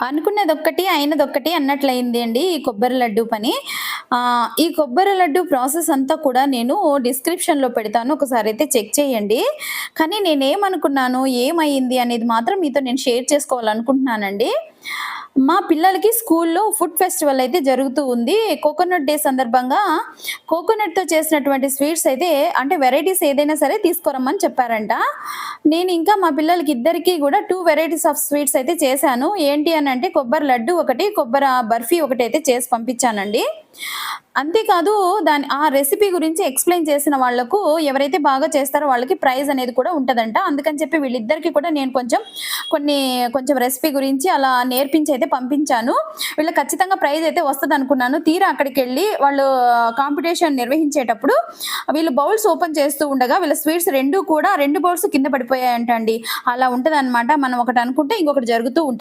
అనుకున్నదొక్కటి, అయినదొక్కటి అన్నట్లయింది అండి ఈ కొబ్బరి లడ్డూ పని. ఈ కొబ్బరి లడ్డూ ప్రాసెస్ అంతా కూడా నేను డిస్క్రిప్షన్‌లో పెడతాను. ఒకసారయితే చెక్ చేయండి. కానీ నేనేమనుకున్నాను, ఏమయింది అనేది మాత్రం మీతో నేను షేర్ చేసుకోవాలనుకుంటున్నానండి. మా పిల్లలకి స్కూల్లో ఫుడ్ ఫెస్టివల్ అయితే జరుగుతూ ఉంది. కోకోనట్ డే సందర్భంగా కోకోనట్‌తో చేసినటువంటి స్వీట్స్ అయితే అంటే వెరైటీస్ ఏదైనా సరే తీసుకురమ్మని చెప్పారంట. నేనింకా మా పిల్లలకి ఇద్దరికీ గూడా 2 వెరైటీస్ ఆఫ్ స్వీట్స్ అయితే చేశాను. ఏంటి అనంటే కొబ్బరి లడ్డు ఒకటి, బర్ఫీ ఒకటైతే చేసి పంపించానండి. అంతేకాదు ఆ రెసిపీ గురించి ఎక్స్‌ప్లెయిన్ చేసిన వాళ్ళకు ఎవరైతే బాగా చేస్తారో వాళ్ళకి ప్రైజ్ అనేది కూడా ఉంటదంట. అందుకని చెప్పి వీళ్ళిద్దరికీ కూడా నేను కొంచెం రెసిపీ గురించి అలా నేర్పించి అయితే పంపించాను. వీళ్ళకి ఖచ్చితంగా ప్రైజ్ అయితే వస్తదనుకున్నాను. తీరా అక్కడికెళ్ళి వాళ్ళు కాంపిటీషన్ నిర్వహించేటప్పుడు వీళ్ళు బౌల్స్ ఓపెన్ చేస్తూ ఉండగా వీళ్ళ స్వీట్స్ 2 బౌల్స్ కింద పడిపోయాయంట అండి. అలా ఉంటదనమాట. మనం ఒకటి అనుకుంటే ఇంకొకటి జరుగుతూ ఉంటది.